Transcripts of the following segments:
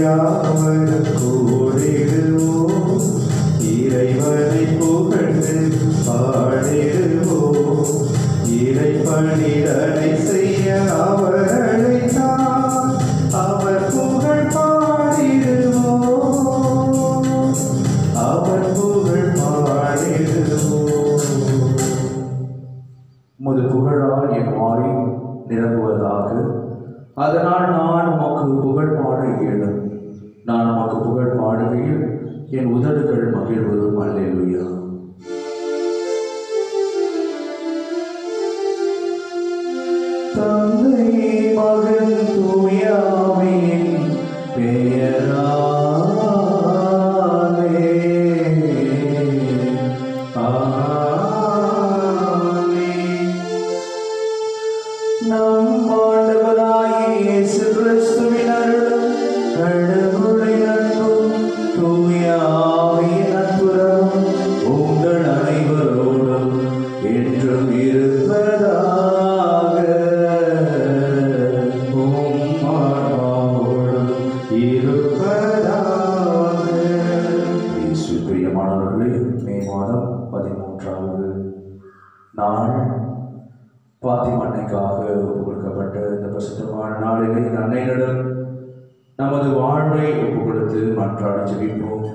யாவரும் கூடிடுவோம், இறைவனை புகழ்ந்து பாடிடுவோம். இறைப்பணிதனை செய்ய அவர் அழைத்தார், அவர் புகழ் பாடிடுவோம், அவர் புகழ் பாடிடுவோம். உமது புகழால் என் வாய் நிரம்புவதாக. அதனால் நான் உமக்கு புகழ் பாட இயலும். நான் உமக்கு புகழ் பாடுகையில் என் உதடுகள் மகிழ்வதும். அல்லேலூயா. தந்தை மகன் தூய ஆவியின் பெயராலே ஆமென். நம் ஆண்டவராகிய இயேசு கிறிஸ்துவின் அருளும் கடவுளின் அன்பும் தூய ஆவியின் நட்புறவும் உங்கள் அனைவரோடும் என்றும் இருப்பதாக. உம் ஆன்மாவோடும் இருப்பதாக. இயேசு பிரியமானவர்களே, மே மாதம் 13வது நாள் பாத்திமா அன்னைக்காக ஒப்புக் கொடுக்கப்பட்ட இந்த பரிசுத்தமான நாளிலே இந்த அன்னையிடம் நமது வாழ்வை ஒப்புக் கொடுத்து மன்றாட ஜெபிப்போம்.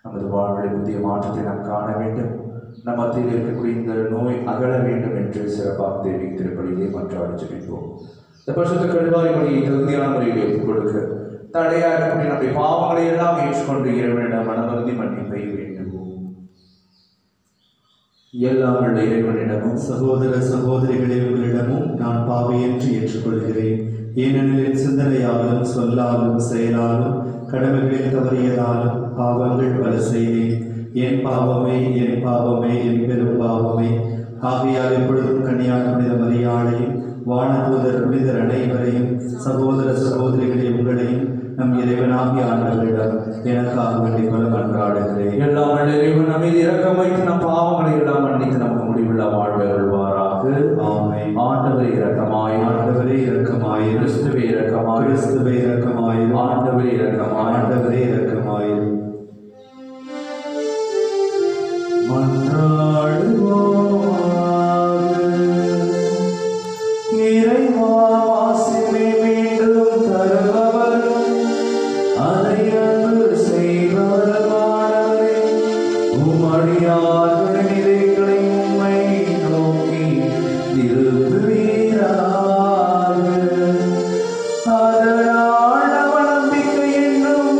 நமது வாழ்வில் புதிய மாற்றத்தை நாம் காண வேண்டும். நம் மத்தியில் இருக்கக்கூடிய இந்த நோய் அகல வேண்டும் என்று சிறப்பாக தேவி திருப்பலியிலே மன்றாட ஜெபிப்போம். இந்த பரிசுத்த கல்வாரி வழியை தகுதியான முறையிலே ஒப்புக் கொடுக்க தடையாக இருக்கக்கூடிய நம்முடைய பாவங்களை எல்லாம் ஏற்றுக்கொண்டு இறைவனிடம் மனமருந்தி மன்னிப்பை வேண்டுவோம். எல்லாம் உள்ள இறைவனிடமும் சகோதர சகோதரிகளே, உங்களிடமும் நான் பாவியின்றி ஏற்றுக்கொள்கிறேன். ஏனெனில் என் சிந்தனையாலும் சொல்லாலும் செயலாலும் கடமைகளில் தவறியதாலும் பாவங்கள் பல செய்தேன். என் பாவமே, என் பாவமே, என் பெரும் பாவமே. ஆகையால் எப்பொழுதும் கன்னியான புனித மரியாளையும் வானதூதர் புனிதர் அனைவரையும் சகோதர சகோதரிகளே உங்களையும் நம் இறைவனாகிய ஆண்டவரிடம் எனக்காக வேண்டிக் கொள்ள மன்றாடுகிறேன். எல்லாம் வல்ல இறைவன் நம்மை இரக்கம் வைத்து நம் பாவங்களை எல்லாம் மன்னித்து நமக்கு முடிவுள்ள வாழ்வை அருள்வாராக. ஆமென். ஆண்டவரே இரக்கமாய், ஆண்டவரே இரக்கமாய், கிறிஸ்துவே இரக்கமாய், கிறிஸ்துவே இரக்கமாய், ஆண்டவரே இரக்கமாய், ஆண்டவரே இரக்கமாய். மன்றாடுவோமாக. இறைவா, ஆசிரை மீண்டும் தருபவரும் அதை அன்பு செய்பவருமானவரே, உம்மடியார்களின் இதயங்களை உம்மை நோக்கி திருப்புவீராக. அதனால் நம் நம்பிக்கை என்னும்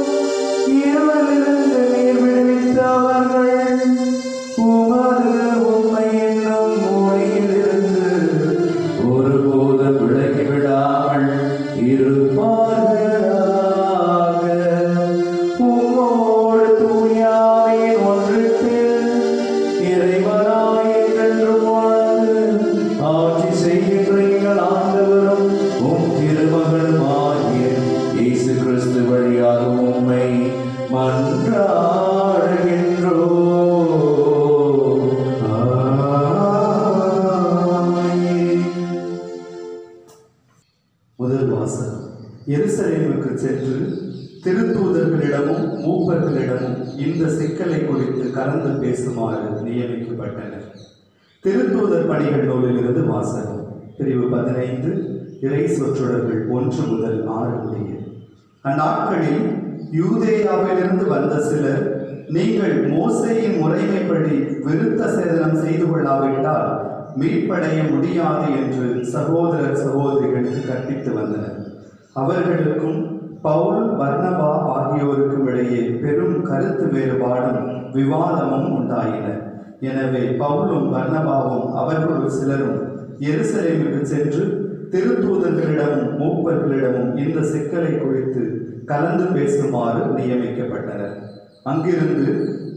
இருளிலிருந்து நீர் விடுவித்தவர்கள் உமது உண்மை என்னும் மொழியிலிருந்து ஒருபோதும் விலகிவிடாமல் இருப்பார்களாக. உம்மோடு தூய ஆவியின் ஒன்றிப்பில் இறைவனாய் என்றென்றும் வாழ்ந்து ஆட்சி செய்கின்ற எங்கள் ஆண்டவரும் உம் திருமகனும் ஆகிய இயேசு கிறிஸ்து வழியாக உம்மை மன்றாடுகின்றோம். முதல் வாசகம். எருசலேமுக்கு சென்று திருத்தூதர்களிடமும் மூப்பர்களிடமும் இந்த சிக்கலை குறித்து கலந்து பேசுமாறு நியமிக்கப்பட்டனர். திருத்தூதர் பணிகள் நூலிலிருந்து வாசகம். பிரிவு 15, இறை சொற்றொடர்கள் 1 முதல் 6 முடிய. அந்நாட்களில் யூதேயாவிலிருந்து வந்த சிலர், நீங்கள் மோசேயின் முறைமைப்படி விருத்த சேதனம் செய்து கொள்ளாவிட்டால் மீட்படைய முடியாது என்று சகோதர சகோதரிகளுக்கு கற்பித்து வந்தனர். அவர்களுக்கும் பவுல், பர்னபா ஆகியோருக்கும் இடையே பெரும் கருத்து வேறுபாடும் விவாதமும் உண்டாயின. எனவே பவுலும் பர்னபாவும் அவர்களுள் சிலரும் எருசலேமுக்கு சென்று திருத்தூதர்களிடமும் மூப்பர்களிடமும் இந்த சிக்கலை குறித்து கலந்து பேசுமாறு நியமிக்கப்பட்டனர். அங்கிருந்து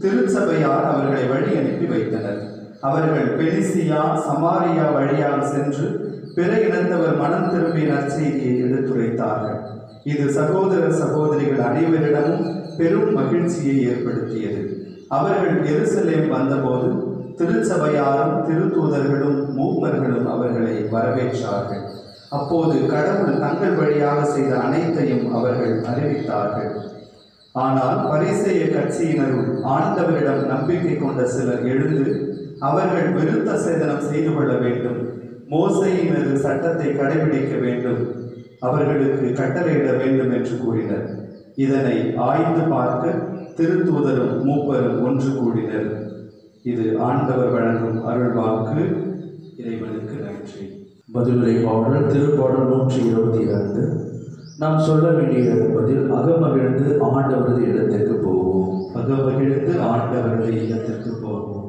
திருச்சபையார் அவர்களை வழி அனுப்பி வைத்தனர். அவர்கள் பெனிசியா, சமாரியா வழியாக சென்று பிற இனத்தவர் மனம் திரும்பிய நற்செய்தியை எடுத்துரைத்தார்கள். இது சகோதர சகோதரிகள் அனைவரிடமும் பெரும் மகிழ்ச்சியை ஏற்படுத்தியது. அவர்கள் எருசலேம் வந்தபோது திருச்சபையாரும் திருத்தூதர்களும் மூப்பர்களும் அவர்களை வரவேற்றார்கள். அப்போது கடவுள் தங்கள் வழியாக செய்த அனைத்தையும் அவர்கள் அறிவித்தார்கள். ஆனால் பரிசேய கட்சியினரும் ஆண்டவரிடம் நம்பிக்கை கொண்ட சிலர் எழுந்து அவர்கள் விருத்த சேதனம் செய்து கொள்ள வேண்டும், மோசேயினது சட்டத்தை கடைபிடிக்க வேண்டும், அவர்களுக்கு கட்டளையிட வேண்டும் என்று கூறினர். இதனை ஆய்ந்து பார்க்க திருத்தூதரும் மூப்பரும் ஒன்று கூடினர். இது ஆண்டவர் வழங்கும் அருள்வாக்கு. இறைவனுக்கு நன்றி. பதிலுரை பாடல் திருப்பாடல் 122. நாம் சொல்ல வேண்டிய பதில்: அகமகிழ்ந்து ஆண்டவரது இடத்திற்கு போவோம். அகமகிழ்ந்து ஆண்டவரது இடத்திற்கு போவோம்.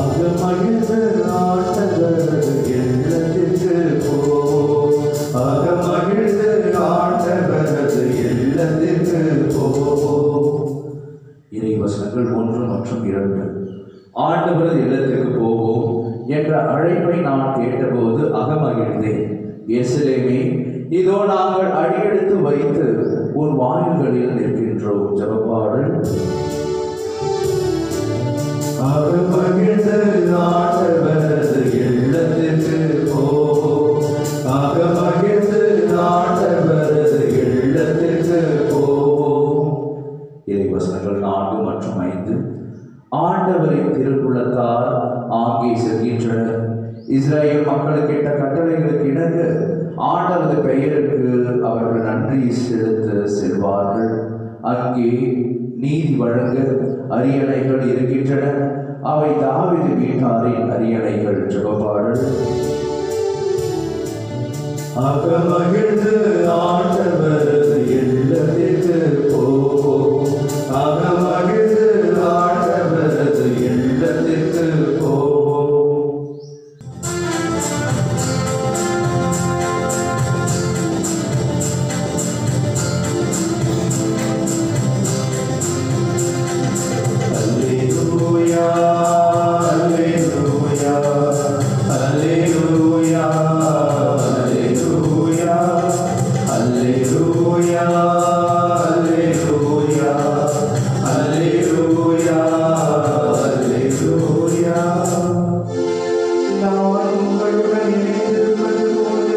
அகமகிழ்ந்து ஆண்டவரது இல்லத்திற்கு போவோம். அகமகிழ்ந்து ஆண்டவரது இல்லத்திற்கு போவோம். இறை வசனங்கள் 1 மற்றும் 2. ஆண்டவரது இல்லத்திற்கு போவோம் என்ற அழைப்பை நான் கேட்டபோது அகமகிழ்ந்தேன். எருசலேமே, இதோ நாங்கள் அடியெடுத்து வைத்து உன் வாயில்களில் நிற்கின்றோம். ஜெபப்பாடல். அகமகிழ்ந்து ஆண்டவரது இல்லத்திற்கு போவோம். அகமகிழ்ந்து ஆண்டவரது இல்லத்திற்கு போவோம். இறை வசனங்கள் 4 மற்றும் 5. ஆண்டவரின் திருக்குள்ளத்தார் ஆங்கே செல்கின்றனர். இஸ்ரேல் மக்களுக்கு இட்ட கட்டளைகளுக்கு இணங்க ஆண்டவரது பெயருக்கு அவர்கள் நன்றி செலுத்த செல்வார்கள். அங்கே நீதி வழங்க அரியணைகள் இருக்கின்றன. அவை தாவீது வீட்டாரின் அரியணைகள். ஜெபப்பாடல். அகமகிழ்ந்து ஆண்டவரது இல்லத்திற்கு போவோம். அகமகிழ்ந்து ஆண்டவரது இல்லத்திற்கு போவோம். அல்லேலூயா, அல்லேலூயா, அல்லேலூயா, அல்லேலூயா, அல்லேலூயா, அல்லேலூயா, அல்லேலூயா, அல்லேலூயா. நான் உங்களுடன் இணைந்திருப்பது போல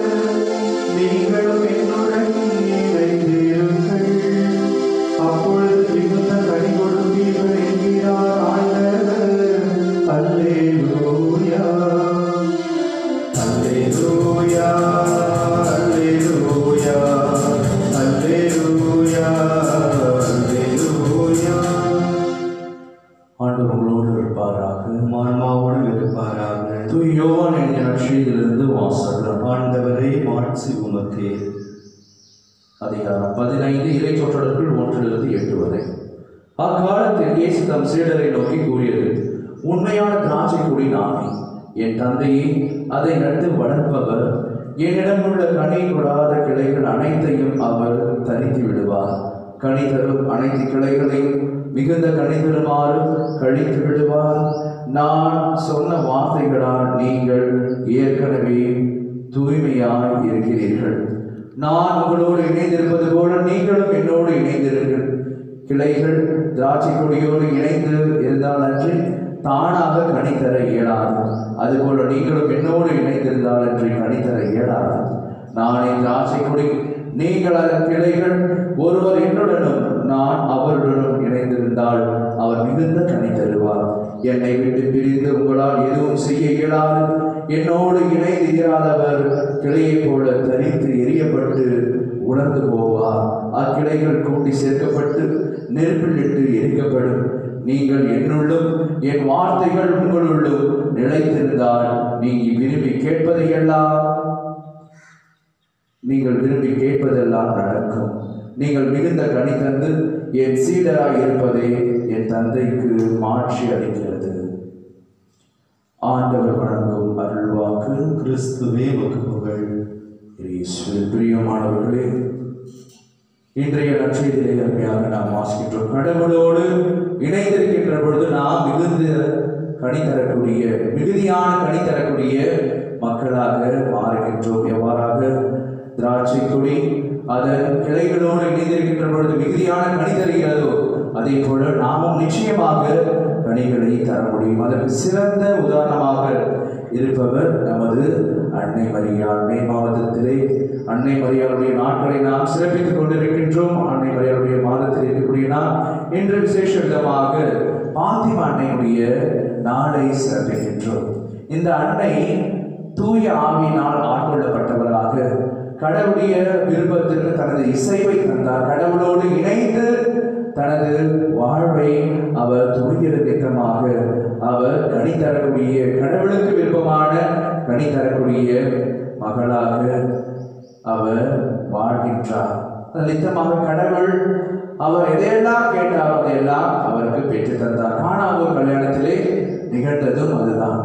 நீங்களும் என்னுடன் இணைந்திருங்கள். அப்பொழுது மிகுந்த கனி கொடுப்பீர்கள் என்கிறார் ஆண்டவர். அல்லேலூயா, அல்லேலூயா, அல்லேலூயா, அல்லேலூயா, அல்லேலூயா. ஆண்டவர் உங்களோடு இருப்பாராக. ஆன்மாவோடு இருப்பாராக. தூய யோவான் எழுதிய நற்செய்தியிலிருந்து வாசகம். ஆண்டவரே, மாட்சி உமக்கே. அதிகாரம் 15. இறை சொற்றொடர்கள் 1-8 வரை. அக்காலத்தில் இயேசு தம் சீடரை நோக்கி கூறியது: உண்மையான திராட்சை கொடி நானே. என் தந்தையே அதை நட்டு வளர்ப்பவர். என்னிடம் உள்ள கனி கொடாத கிளைகள் அனைத்தையும் அவர் தரித்து விடுவார். கனி தரும் அனைத்து கிளைகளையும் மிகுந்த கனி தருமாறு கழித்து விடுவார். நான் சொன்ன வார்த்தைகளால் நீங்கள் ஏற்கனவே தூய்மையாய் இருக்கிறீர்கள். நான் உங்களோடு இணைந்திருப்பது போல நீங்களும் என்னோடு இணைந்திருங்கள். கிளைகள் திராட்சை கொடியோடு இணைந்து இருந்தால் அன்றி தானாக கனித்தர இயலாது. அதுபோல நீங்களும் என்னோடு இணைந்திருந்தால் அன்றி கனித்தர இயலாது. நானே திராட்சை கொடி, நீங்கள் அதன் கிளைகள். ஒருவர் என்னுடனும் நான் அவருடனும் இணைந்திருந்தால் அவர் மிகுந்த கனி தருவார். என்னை விட்டு பிரிந்து உங்களால் எதுவும் செய்ய இயலாது. என்னோடு இணைந்து இராதவர் கிளையை போல தரித்து எரியப்பட்டு உணர்ந்து போவார். அக்கிளைகள் கூட்டி சேர்க்கப்பட்டு நெருப்பில் இட்டு எரிக்கப்படும். நீங்கள் என்னுள்ளும் என் வார்த்தைகள் உங்களுள்ளும் நிலைத்திருந்தால் நீங்கள் விரும்பி கேட்பதெல்லாம் நடக்கும். நீங்கள் மிகுந்த கனி தந்து என் சீடராய் இருப்பதே என் தந்தைக்கு மாட்சி அளிக்கிறது. ஆண்டவர் வழங்கும் அருள்வாக்கு. கிறிஸ்துவே உமக்கு புகழ். இயேசுவில் பிரியமானவர்களே, இன்றைய நற்செய்தியிலே அருமையாக நாம் வாசிக்கின்றோம். கடவுளோடு இணைந்திருக்கின்ற பொழுது நாம் மிகுதியான கனி தரக்கூடிய மக்களாக மாறுகின்றோம். எவ்வாறாக? திராட்சை கொடி அதன் கிளைகளோடு இணைந்திருக்கின்ற பொழுது மிகுதியான கனி தருகிறதோ அதே போல நாமும் நிச்சயமாக கனிகளை தர முடியும். அதற்கு சிறந்த உதாரணமாக இருப்பவர் நமது அன்னை மரியாள். மே மாதத்திலே அன்னை மரியாளுடைய நாட்களை நாம் சிறப்பித்துக் கொண்டிருக்கின்றோம். அன்னை மரியாளுடைய மாதத்தில் இருக்கக்கூடிய நாம் இன்று விசேஷ விதமாக பாத்திமா அன்னையுடைய நாளை சிறப்பிக்கின்றோம். இந்த அன்னை தூய ஆவியினால் ஆட்கொள்ளப்பட்டவராக கடவுளுடைய விருப்பத்திற்கு தனது இசைவை தந்தார். கடவுளோடு இணைந்து தனது வாழ்வை அவர் துணிகிற திட்டமாக அவர் கனி தரக்கூடிய, கடவுளுக்கு விருப்பமான கனி தரக்கூடிய மகளாக அவர் வாழ்கின்றார். நிச்சயமாக கடவுள் அவர் எதையெல்லாம் கேட்டாரோ அதையெல்லாம் அவருக்கு பெற்று தந்தார். கானாவூர் கல்யாணத்திலே நிகழ்ந்ததும் அதுதான்.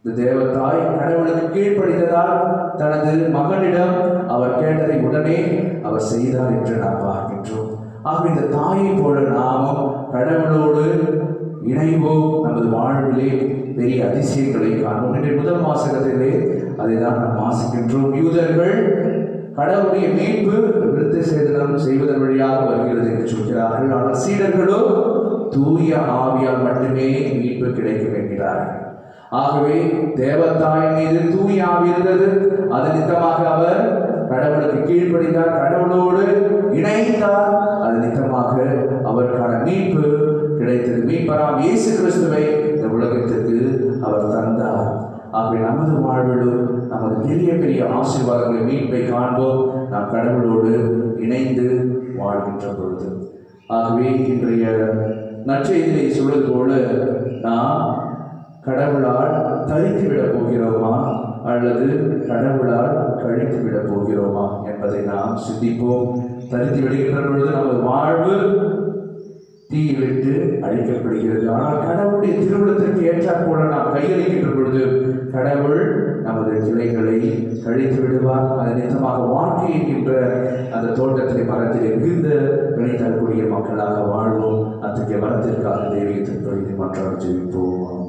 இந்த தேவதாய் கடவுளுக்கு கீழ்ப்படிந்ததால் தனது மகனிடம் அவர் கேட்டதை உடனே அவர் செய்தார் என்று நாம் பார்க்கின்றோம். ஆக இந்த தாயை போல நாமும் கடவுளோடு இணைவோம். நமது வாழ்விலே பெரிய அதிசயங்களை காண்போம். இன்றைய முதல் வாசகத்திலே அதை தான் நாம் வாசிக்கின்றோம். யூதர்கள் கடவுளுடைய மீட்பு விருத்தி செய்வதன் வழியாக வருகிறது என்று சொல்கிறார்கள். ஆனால் சீடர்களோ தூய ஆவியால் மட்டுமே மீட்பு கிடைக்கும் என்கிறார்கள். ஆகவே தேவதாய் மீது தூய ஆவி இருந்தது. அதன் நித்தமாக அவர் கடவுளுக்கு கீழ்ப்படிந்தார், கடவுளோடு இணைந்தார். அது நித்தமாக அவருக்கான மீட்பு கிடைத்தது. மீட்பராம் இயேசு கிறிஸ்துவை இந்த உலகத்திற்கு அவர் தந்தார். ஆகவே நமது வாழ்விலும் நமது பெரிய பெரிய ஆசீர்வாதங்களை மீட்பை காண்போம் நாம் கடவுளோடு இணைந்து வாழ்கின்ற பொழுது. ஆகவே இன்றைய நற்செய்தியை சொல்வது போல நாம் கடவுளால் தரித்துவிடப் போகிறோமா அல்லது கடவுளால் கழித்து விடப் போகிறோமா என்பதை நாம் சிந்திப்போம். தரித்து விடுகின்ற பொழுது நமது வாழ்வு தீயிலிட்டு அழிக்கப்படுகிறது. ஆனால் கடவுளுடைய திருவுளத்திற்கு ஏற்றாற் போல நாம் கையளிக்கின்ற பொழுது கடவுள் நமது கிளைகளை கழித்து விடுவார். அதன் நிமித்தமாக வாழ்க்கை என்கின்ற அந்த தோட்டத்திலே மரத்திலே மிகுந்த கனி தரக்கூடிய மக்களாக வாழ்வோம். அத்தகைய மரத்திற்காக தெய்வீகத்திற்கு மன்றாடி ஜெபிப்போம்.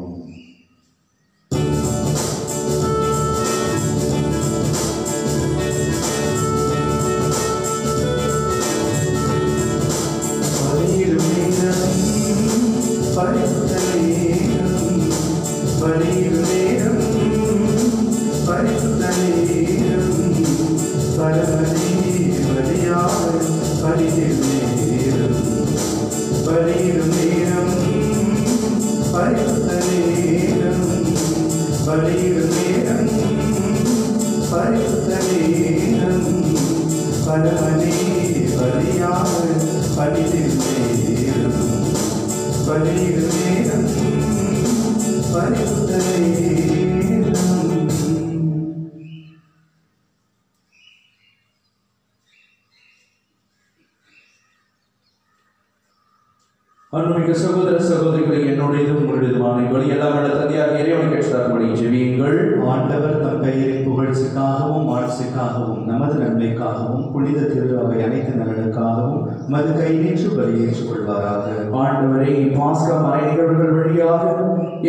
அன்புமிக்க சகோதர சகோதரிகளை, என்னுடையதும் உங்களுடையதுமான பலியெல்லாம் தந்தையாக இறைவனுக்கு ஏற்றபடி ஜெபியுங்கள். ஆண்டவர் தம் பெயரின் புகழ்ச்சிக்காகவும் ஆட்சிக்காகவும் நமது நன்மைக்காகவும் புனித திரு அவை அனைத்து நலனுக்காகவும் மது கை நீற்று பலியேற்றுக் கொள்வாராக. ஆண்டவரே, பாஸ்கா மறை நிகழ்வுகள் வழியாக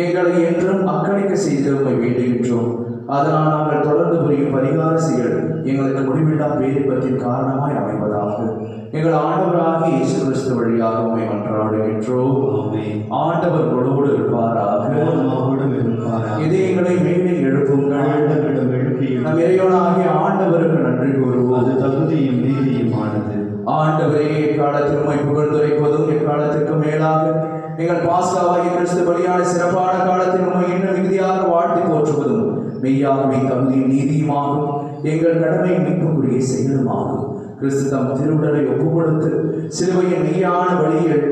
எங்களை என்றும் அக்களிக்க செய்து உம்மை வேண்டுகின்றோம். அதனால் நாங்கள் தொடர்ந்து புரியும் பரிகார செயல் எங்களுக்கு முடிவில்லா பேரின்பத்தின் காரணமாய் அமைவதாக எங்கள் ஆண்டவராகிய இயேசு கிறிஸ்து வழியாக உம்மை மன்றாடுகின்றோம். ஆண்டவர் உங்களோடு இருப்பாராக. இதயங்களை மேலே எழுப்புங்கள். நம் இறைவனாகிய ஆண்டவருக்கு நன்றி கூறுவோம். அது தகுதியும் நீதியுமானது. ஆண்டவரே, எக்காலத்தில் உம்மை புகழ்ந்துரைப்பதும் எக்காலத்திற்கு மேலாக எங்கள் பாஸ்காவாகிய கிறிஸ்து பலியான சிறப்பான காலத்தில் உம்மை இன்னும் மிகுதியாக வாழ்த்தி போற்றுவதும் மெய்யாகவே தகுதியும் நீதியுமாகும். எங்கள் கடமை மீட்புக்குரிய செயலுமாகும். கிறிஸ்து தம் திருவுடலை ஒப்புக் கொடுத்து சிலுவையின் மெய்யான வழியில்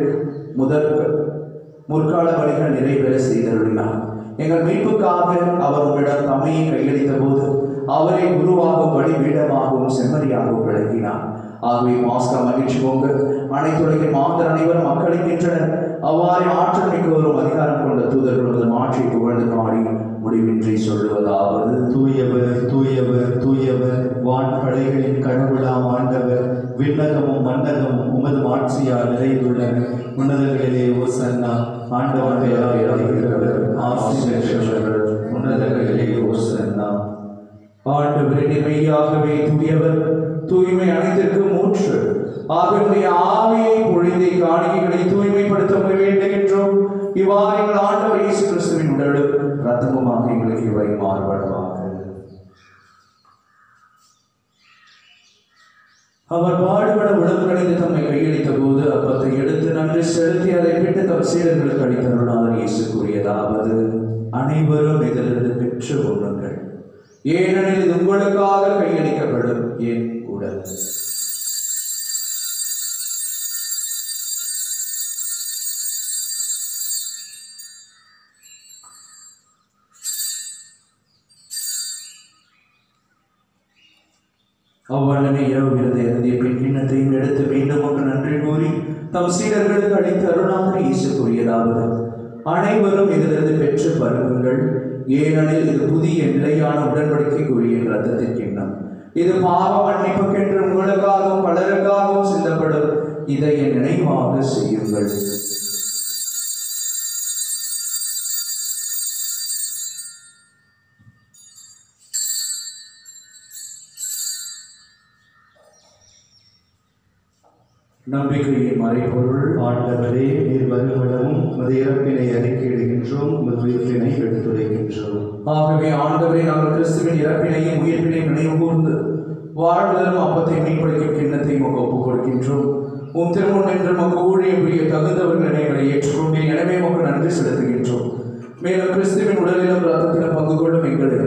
முற்கால வழிகள் நிறைவேற செய்தருளினார். எங்கள் மீட்புக்காக அவர் உங்களிடம் தம்மையை கையளித்த போது அவரை குருவாகவும் வழிபீடமாகவும் செம்மறியாகவும் விளக்கினார். ஆகவே பாஸ்கா மகிழ்ச்சி பொங்கல் அனைத்துலகில் மாந்தர் அனைவரும் மக்களிக்கின்றனர். அவ்வாறு ஆற்றல் மிக்கவரும் அதிகாரம் கொண்ட தூதர்களும் ஆட்சியை புகழ்ந்து பாடி முடிவின்றி சொல்லுவதாவது: தூயவர் தூயவர் தூயவர், வான்படைகளின் கடவுளாம் ஆண்டவர், விண்ணகமும் மன்னகமும் உமது ஆட்சியால் நிறைந்துள்ளன. உன்னதங்களிலே ஓசன்னா. ஆண்டவர் பெயரால் வருகிறவர் ஆசி பெற்றவர். உன்னதங்களிலே ஓசன்னா. ஆண்டவரே, மெய்யாகவே தூயவர், தூய்மை அனைத்திற்கும் ஊற்று. ஆகவே ஆவியை பொழிந்தை காணிக்கைகளை தூய்மைப்படுத்த வேண்டுகின்றோம். இவ்வாறு எங்கள் ஆண்டவர் இயேசு கிறிஸ்துவின் உடலும் இரத்தமுமாக எங்களுக்கு இவை மாறுபடுவாக. அவர் பாடுபட உடல் கணிந்து தம்மை கையளித்த போது அப்பத்தை எடுத்து நன்றி செலுத்தி அதை விட்டு தம் சீடர்களுக்கு அளித்தருளாளர் இயேசு கூறியதாவது: அனைவரும் இதிலிருந்து பெற்று உண்ணுங்கள், ஏனெனில் இது உங்களுக்காக கையளிக்கப்படும் என் உடல். அவ்வளவே இரவு விருதை அருந்திய பின் கிண்ணத்தையும் எடுத்து மீண்டும் ஒன்று நன்றி கூறி தம் சீடர்களுக்கு அளித்து அருளாளர் இயேசு கூறியதாவது: அனைவரும் இதிலிருந்து பெற்று பருகுங்கள், ஏனெனில் இது புதிய நிலையான உடன்படிக்கைக்குரிய இரத்தத்தின் கிண்ணம். இது பாவ மன்னிப்புக்கென்று உங்களுக்காகவும் பலருக்காகவும் சிந்தப்படும். இதை என் நினைவாக செய்யுங்கள். நம்பிக்கையின் மறைபொருள். ஆண்டவரே, நீர் வருவனவும் உமது இறப்பினை அறிக்கையிடுகின்றோம், உமது உயிர்ப்பினை எடுத்துரைக்கின்றோம். ஆகவே ஆண்டவரே, நாங்கள் கிறிஸ்துவின் இறப்பினையும் உயிர்ப்பினையும் நினைவு கூர்ந்து வாழ்வதலும் அப்பத்தை மீன்பளிக்கும் கிண்ணத்தை உமக்கு ஒப்புக் கொடுக்கின்றோம். உம் திருமுன் என்று உமக்கு ஊழியம் புரிய தகுந்தவர்கள் எங்களை ஏற்றுக்கொண்டு எனவே உமக்கு நன்றி செலுத்துகின்றோம். மேலும் கிறிஸ்துவின் உடலிலும் இரத்தத்திலும் பங்கு கொள்ளும் எங்களை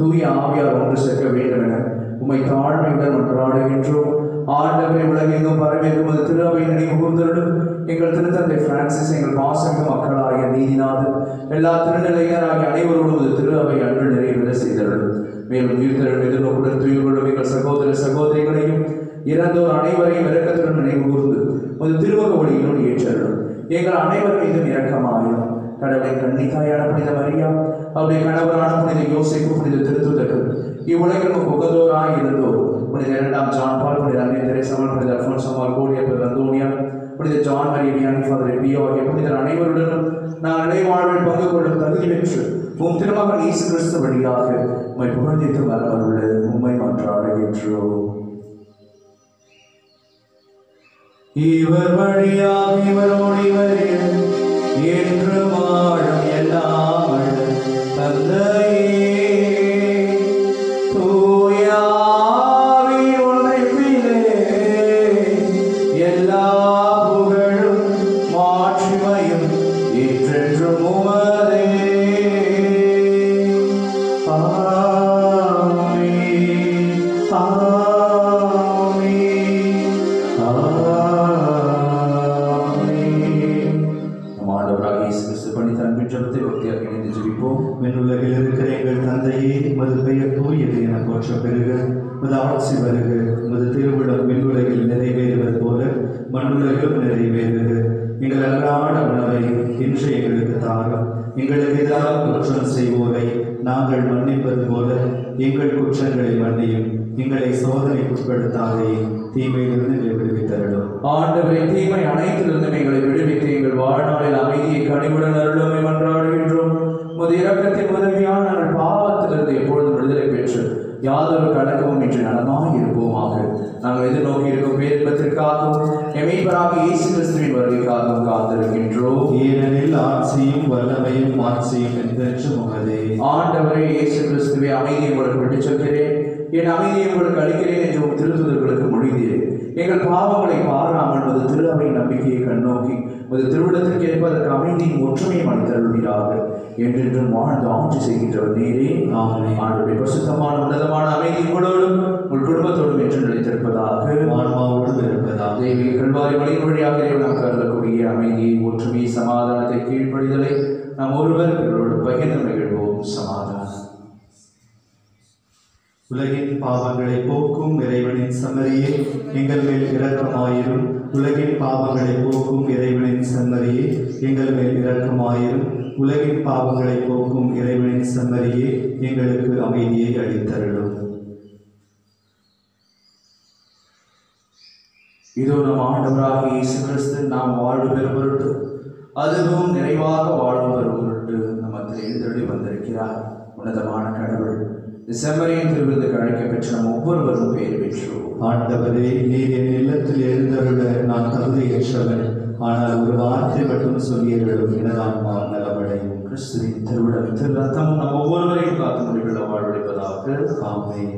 தூய ஆவியார் ஒன்று சேர்க்க வேண்டும் என உம்மை தாழ்மையுடன் ஒன்றாடுகின்றோம். ஆண்டவரை உலகெங்கும் பரவியிருக்கும் அது திருவை நினைவு கூர்ந்தருடும். எங்கள் திருத்தந்தை பிரான்சிஸ், எங்கள் பாசமிகு மக்களாகிய நீதிநாதன், எல்லா திருநிலையராகிய அனைவரோடும் அது திருவை அன்பு நிறைவேற செய்தருடும். மேலும் உயிர்த்தெழும் எதிர்நோக்குடன் துயில் கொள்ளும் எங்கள் சகோதர சகோதரிகளையும் இறந்தோர் அனைவரையும் இரக்கத்துடன் நினைவு கூர்ந்து ஒரு திருவக வழியிலும் ஏற்றருடும். எங்கள் அனைவர் மீதும் இரக்கமாயிரும். கடவுளின் கன்னித்தாயான புனித மரியா, அவருடைய கணவரான புனித யோசேப்பு, புனித திருத்துதர்கள், இவ்வுலகிற்கு உகந்தோராய் இருந்தோர் புனித 2ஆம் ஜான் பால், புனித அன்னை தெரேசாமல், புனித அல்போன்சாமால், கோடியர் அந்தோனியா, புனித John Maria Vianney, Father Pio ஆகிய புனிதர் அனைவருடனும் நான் இறைவாழ்வில் பங்கு கொள்ளும் தகுதி பெற்று உம் திருமகன் இயேசு கிறிஸ்து வழியாக உம்மை புகழ்ந்தித்து வரவருள்ள உம்மை மன்றாடுகின்றோம். இவர் வழியாக இவரோடு இவரில் என்று வாழும் எல்லாம் தந்தையே, தூயாவி ஒன்றைப்பிலே எல்லா புகழும் மாட்சிமையும் என்றென்றும் உமதே. ஆமென், ஆமென், ஆமென். நம் ஆண்டவராகிய இயேசு கிறிஸ்து பணித்த அன்பின் ஜெபத்தை பக்தியாக இணைந்து ஜெபிப்போம். விண்ணுலகில் இருக்கிற எங்கள் தந்தையே, உமது பெயர் தூயது என போற்ற பெறுக, உமது ஆட்சி வருக, உமது திருவிழம் விண்ணுலகில் நிறைவேறுவது போல மண்ணுலகிலும் நிறைவேறுக. எங்கள் அன்றாட உணவை இன்று எங்களுக்கு தாரும். எங்களுக்கு எதிராக குற்றம் செய்வோரை நாங்கள் மன்னிப்பது போல எங்கள் குற்றங்களை மன்னியும். எங்களை சோதனைக்குட்படுத்தாதே, தீமையிலிருந்து எங்களை விடுவித்தருளும். ஆண்டவரே, தீமை அனைத்திலிருந்தும் எங்களை விடுவித்து எங்கள் வாழ்நாளில் அமைதியை கனிவுடன் அருளுமை மன்றாடுகின்றோம். உமது இரக்கத்தின் உதவியால் நாங்கள் பாவத்திலிருந்து எப்பொழுதும் விடுதலை பெற்று யாதொரு கலக்கமும் இன்று நலமாய் இருப்போமாக. நாங்கள் எதிர்நோக்கி இருக்கும் பேரின்பத்திற்காகவும் எமைப்பராக இயேசு கிறிஸ்துவின் வருகைக்காகவும் காத்திருக்கின்றோம். ஏனெனில் ஆட்சியும் வல்லமையும் மாட்சியும் என்றென்றும் உமதே. ஆண்டவரே இயேசு கிறிஸ்துவே, அமைதியை உங்களுக்கு விட்டுச் செல்கிறேன், என் அமைதியை உங்களுக்கு அளிக்கிறேன் என்று உம் திருத்துதர்களுக்கு மொழிந்தீரேன். எங்கள் பாவங்களை பாராமல் உமது திரு அவை நம்பிக்கையை கண்ணோக்கி உமது திருவிடத்திற்கு ஏற்பதற்கு அமைதியின் ஒற்றுமையும் அளித்தருள்வீராக. என்றென்றும் வாழ்ந்து ஆட்சி செய்கின்றவர் நீரே. ஆமென். ஆண்டவருடைய பரிசுத்தமான உன்னதமான அமைதி உங்களோடும் உங்கள் குடும்பத்தோடும் என்று நிலைத்திருப்பதாக, ஆன்மாவோடும் இருப்பதாக. தெய்வீக கல்வாரி வழியின் வழியாக நாம் கருதக்கூடிய அமைதியை, ஒற்றுமையை, சமாதானத்தை, கீழ்ப்படிதலை நாம் ஒருவர் பிறரோடு பகிர்ந்து மகிழ்வோம். சமாதானம். உலகின் பாவங்களை போக்கும் இறைவனின் செம்மறியே, எங்கள் மேல் இரக்கமாயிரும். உலகின் பாவங்களை போக்கும் இறைவனின் செம்மறியே, எங்கள் மேல் இரக்கமாயிரும். உலகின் பாவங்களை போக்கும் இறைவனின் செம்மறியே, எங்களுக்கு அமைதியை அளித்தருளும். இதோ நம் ஆண்டவராகிய இயேசு கிறிஸ்து நாம் வாழ்வு பெறும் பொருட்டு, அதுவும் நிறைவாக வாழும் பெறும் பொருட்டு நமக்கு எழுந்தருளி வந்திருக்கிறார். உன்னதமான கடவுள் செம்மறியின் திருவிருந்துக்கு அழைக்கப்பெற்ற நம் ஒவ்வொருவரும் பேர் பெற்றோம். ஆண்டவரே, நீர் என் இல்லத்தில் எழுந்தருள நான் தகுதியற்றவன். ஆனால் ஒரு வார்த்தை மட்டும் சொல்லியருளும், எனது ஆன்மா நலமடையும். கிறிஸ்துவின் திருவிடம் திரு ரத்தம் நம் ஒவ்வொருவரையும் காத்து முடிவுள்ள வாழ்வடைப்பதாக. ஆமென்.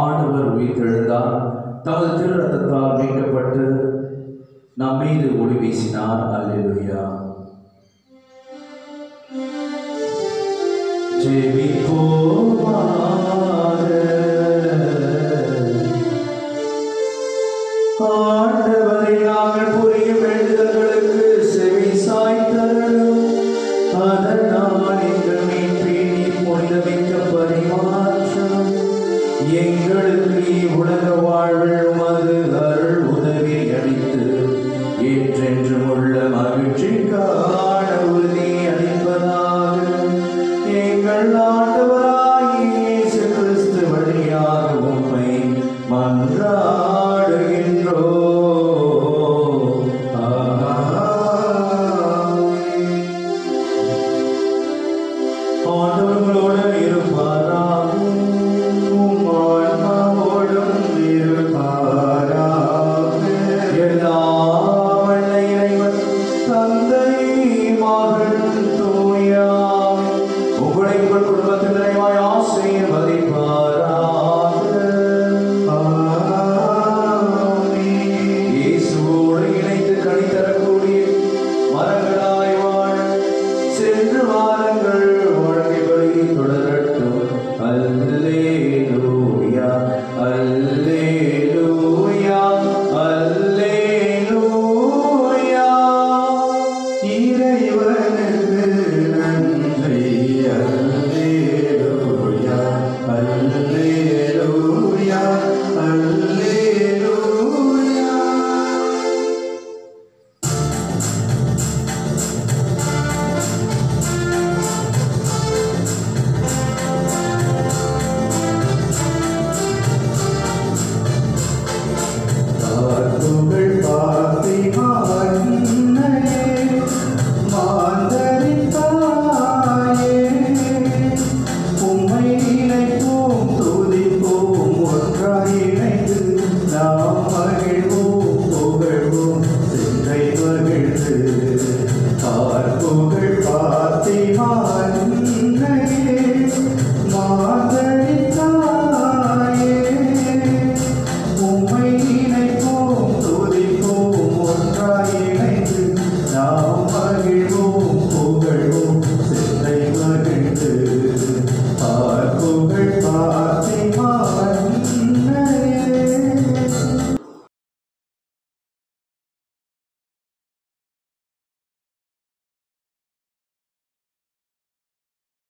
ஆண்டவர் உயிர்த்தெழுந்தார், தமது திரு ரத்தத்தால் மீட்கப்பட்டு நம் மீது ஒளி வீசினார். அல்லேலூயா. ஆண்டவரை நாங்கள் புரியும் வேண்டுதல்களுக்கு செவி சாய்த்தருளும். அதனால் எங்கள் மீட்பின் புனிதமிக்க பரிமாற்றம் எங்களுக்கு உலக வாழ்வில் உமது அருள் உதவி அளித்து என்றென்றும் உள்ள மகிழ்ச்சிக்கான உறுதி அளிப்பதாக எங்கள் ஆண்டவராகிய இயேசு கிறிஸ்து வழியாக உம்மை மன்றாடுகின்றோம். ஆண்டவர்களோடு இருப்பாராக. புகழ் பாத்திமா